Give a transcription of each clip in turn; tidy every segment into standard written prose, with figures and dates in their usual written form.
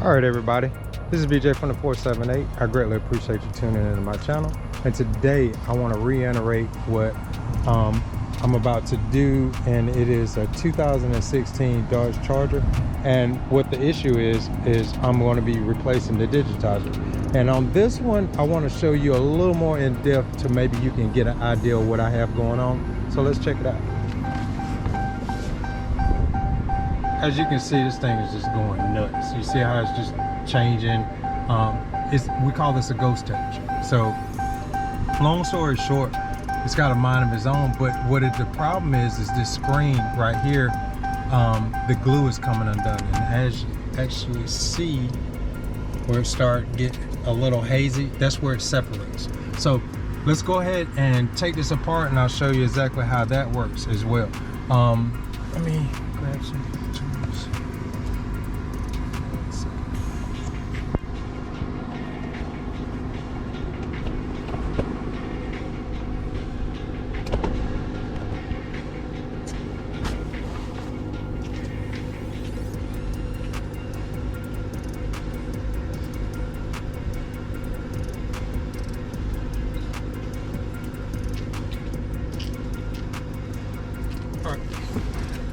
All right, everybody, this is BJ from the 478. I greatly appreciate you tuning into my channel, and today I want to reiterate what I'm about to do, and it is a 2016 Dodge Charger. And what the issue is I'm going to be replacing the Digitizer. And on this one, I want to show you a little more in depth to maybe you can get an idea of what I have going on. So let's check it out. As you can see, this thing is just going nuts. You see how it's just changing. We call this a ghost touch. So long story short, it's got a mind of its own, but the problem is this screen right here, the glue is coming undone. And as you actually see where it starts get a little hazy, that's where it separates. So let's go ahead and take this apart, and I'll show you exactly how that works as well. Let me grab some tools.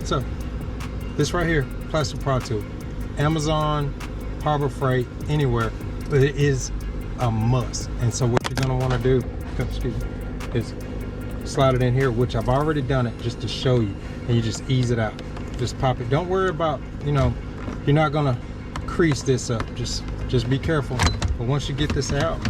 So this right here, plastic prod tool, Amazon, Harbor Freight, anywhere, but it is a must. And so what you're gonna want to do, excuse me, is slide it in here, which I've already done it just to show you, and you just ease it out. Just pop it. Don't worry about, you know, you're not gonna crease this up. Just be careful. But once you get this out,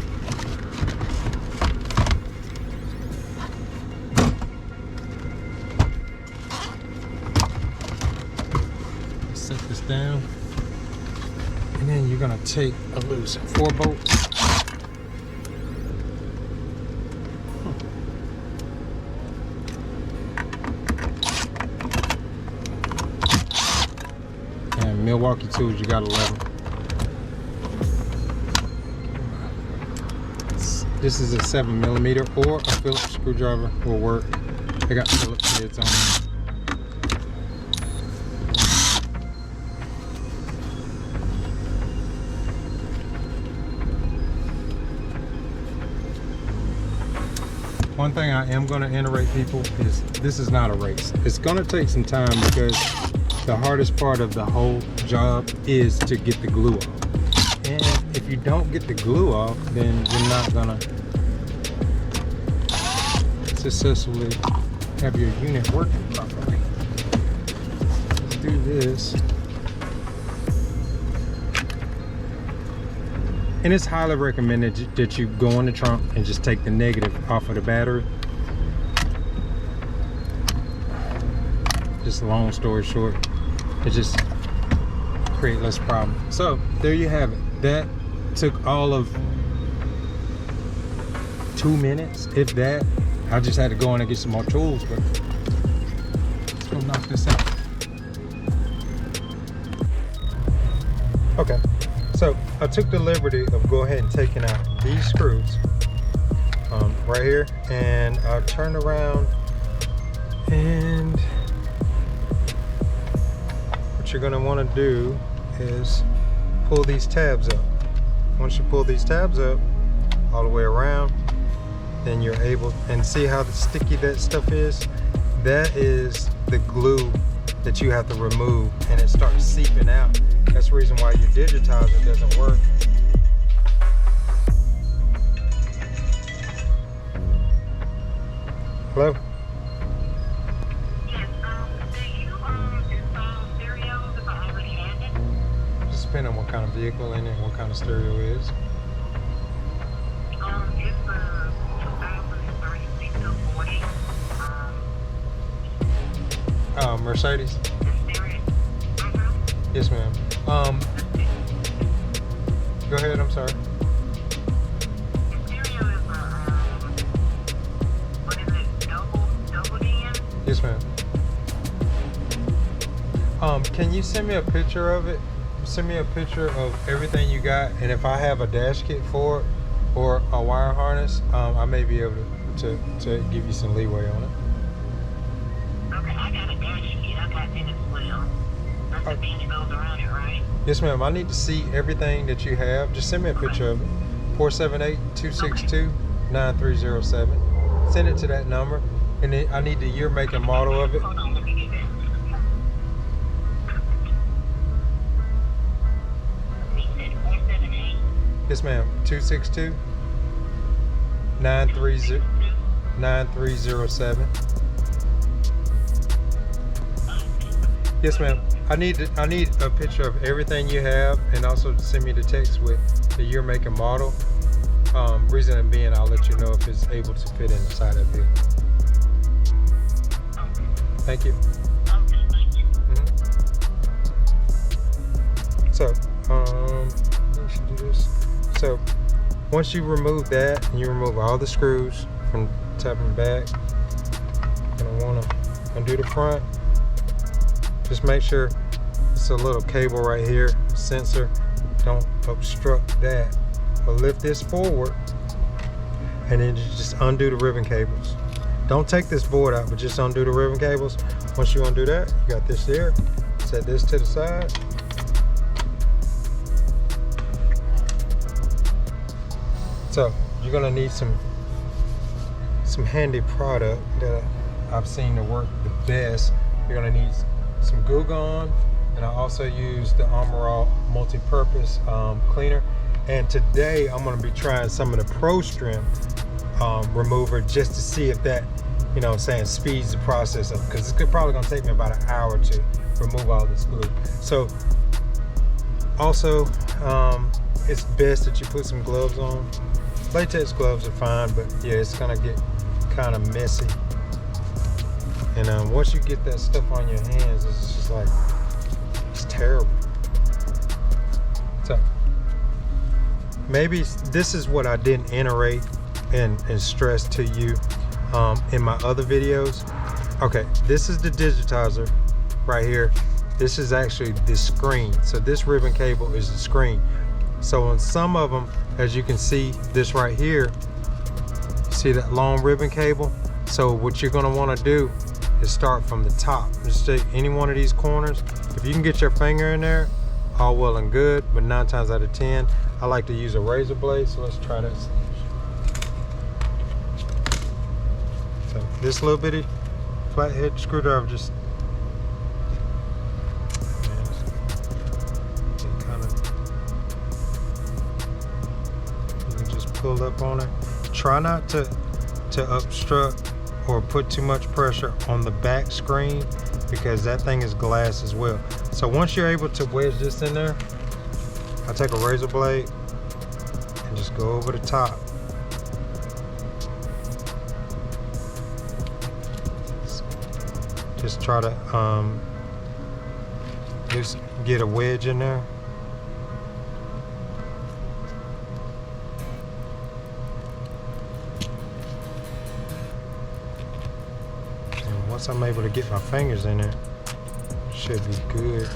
set this down, and then you're gonna take a loose 4 bolts. And Milwaukee tools, you got 11. This is a 7mm, or a Phillips screwdriver will work. They got Phillips heads on them. One thing I am going to iterate people is this is not a race. It's going to take some time because the hardest part of the whole job is to get the glue off. And if you don't get the glue off, then you're not going to successfully have your unit working properly. Let's do this. And it's highly recommended that you go in the trunk and just take the negative off of the battery. Just a long story short, it just creates less problem. So there you have it. That took all of 2 minutes, if that. I just had to go in and get some more tools, but let's go knock this out. Okay. So I took the liberty of go ahead and taking out these screws right here, and I turned around, and what you're going to want to do is pull these tabs up. Once you pull these tabs up all the way around, then you're able, and see how sticky that stuff is? That is the glue that you have to remove, and it starts seeping out. That's the reason why your Digitizer doesn't work. Hello? Yes, do you install stereos if I already had it? Just depending on what kind of vehicle in it, what kind of stereo it is. It's a 2036 to 40. Mercedes? The stereo. Yes, ma'am. Go ahead, I'm sorry. The stereo is what is it, double D? Yes, ma'am. Can you send me a picture of it? Send me a picture of everything you got, and if I have a dash kit for it or a wire harness, I may be able to give you some leeway on it. Okay, I got a dash kit. I got that as well. the pin that goes around it, right? Yes, ma'am. I need to see everything that you have. Just send me a picture of it. 478-262-9307. Send it to that number. And then I need the year, make, and model of it. Hold on, let me get that. You said 478? Yes, ma'am. 262-9307. Yes, ma'am. I need a picture of everything you have, and also send me the text with the year, make, and model. Reason being, I'll let you know if it's able to fit inside of it. Thank you. Okay, thank you. So, we should do this. So, once you remove that, and you remove all the screws from top and back, you're gonna want to undo the front. Just make sure it's a little cable right here, sensor. Don't obstruct that. But lift this forward, and then you just undo the ribbon cables. Don't take this board out, but just undo the ribbon cables. Once you undo that, you got this there. Set this to the side. So you're gonna need some handy product that I've seen to work the best. You're gonna need some Goo Gone, and I also use the Armor multi-purpose cleaner. And today I'm gonna be trying some of the Pro Strength remover just to see if that, you know what I'm saying, speeds the process up, because it's probably gonna take me about an hour to remove all this glue. So also, it's best that you put some gloves on. Latex gloves are fine, but yeah, it's gonna get kind of messy. And once you get that stuff on your hands, it's just like, it's terrible. So maybe this is what I didn't iterate and stress to you in my other videos. Okay, this is the digitizer right here. This is actually the screen. So this ribbon cable is the screen. So on some of them, as you can see, this right here, you see that long ribbon cable? So what you're gonna wanna do is start from the top. Just take any one of these corners. If you can get your finger in there, all well and good, but 9 times out of 10, I like to use a razor blade, so let's try this. So this little bitty flathead screwdriver just pull up on it. Try not to obstruct or put too much pressure on the back screen, because that thing is glass as well. So once you're able to wedge this in there, I take a razor blade and just go over the top. Just try to just get a wedge in there. Once I'm able to get my fingers in there, should be good.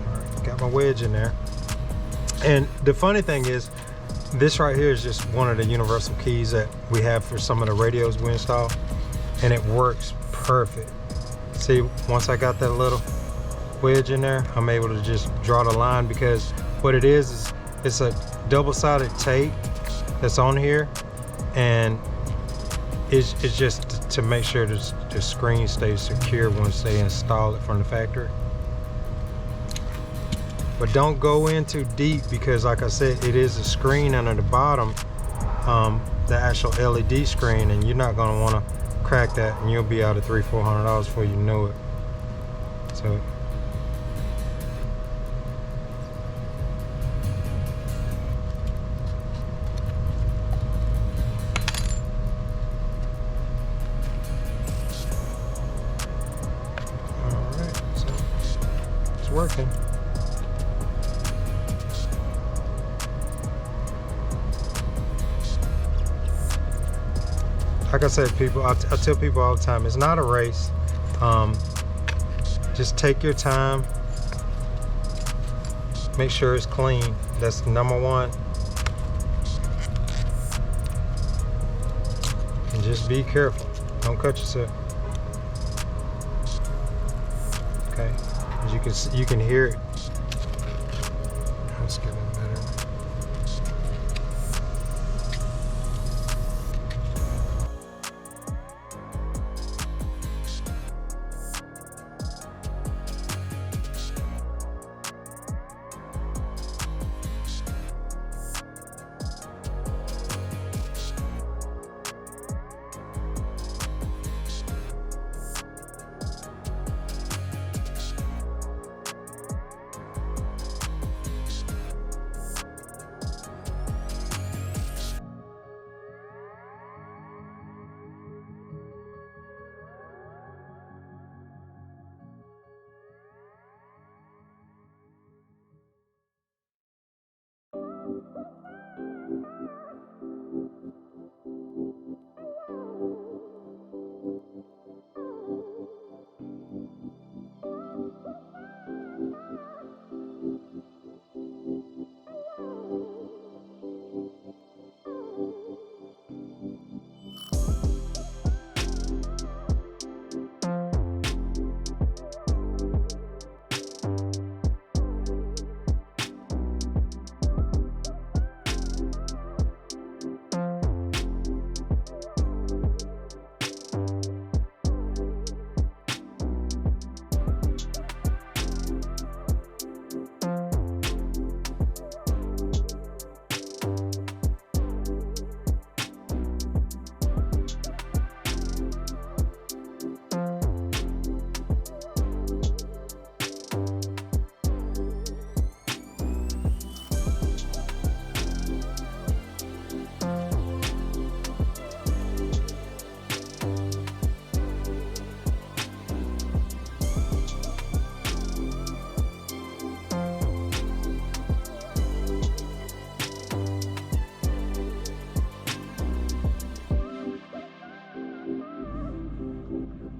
Alright, got my wedge in there. And the funny thing is, this right here is just one of the universal keys that we have for some of the radios we install, and it works perfect. See, once I got that little wedge in there, I'm able to just draw the line, because what it is it's a double-sided tape that's on here, and it's just to make sure the screen stays secure once they install it from the factory. But don't go in too deep, because like I said, it is a screen under the bottom, the actual LED screen, and you're not going to want to crack that, and you'll be out of $300-400 before you know it. So working. Like I said, people, I tell people all the time, it's not a race. Just take your time. Make sure it's clean. That's number one. And just be careful. Don't cut yourself. Okay, as you can see, you can hear it. Let's get it better.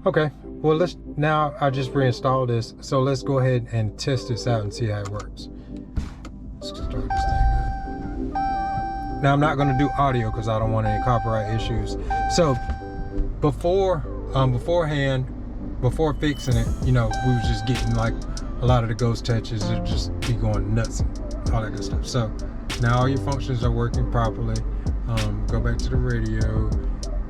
Okay, well now I just reinstalled this, so let's go ahead and test this out and see how it works. Let's start this thing up. Now I'm not going to do audio because I don't want any copyright issues. So beforehand, before fixing it, you know, we was just getting like a lot of the ghost touches. It'd just be going nuts and all that good stuff. So now all your functions are working properly. Go back to the radio.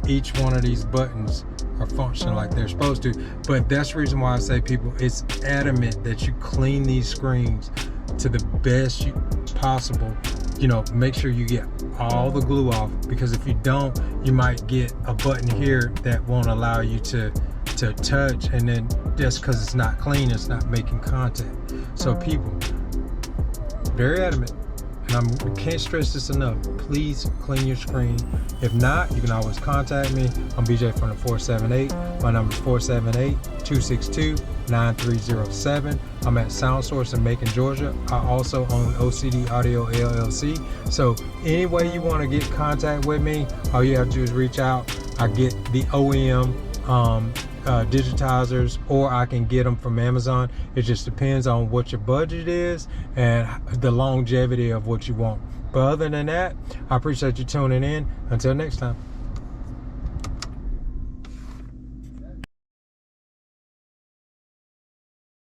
Each one of these buttons are functioning like they're supposed to, but that's the reason why I say, people, it's adamant that you clean these screens to the best possible. You know, make sure you get all the glue off, because if you don't, you might get a button here that won't allow you to touch, and then just because it's not clean, it's not making contact. So people, very adamant, and I can't stress this enough, please clean your screen. If not, you can always contact me. I'm BJ from the 478. My number is 478-262-9307. I'm at Sound Source in Macon, Georgia. I also own OCD Audio LLC. So any way you want to get in contact with me, all you have to do is reach out. I get the OEM digitizers, or I can get them from Amazon. It just depends on what your budget is and the longevity of what you want. But other than that, I appreciate you tuning in. Until next time.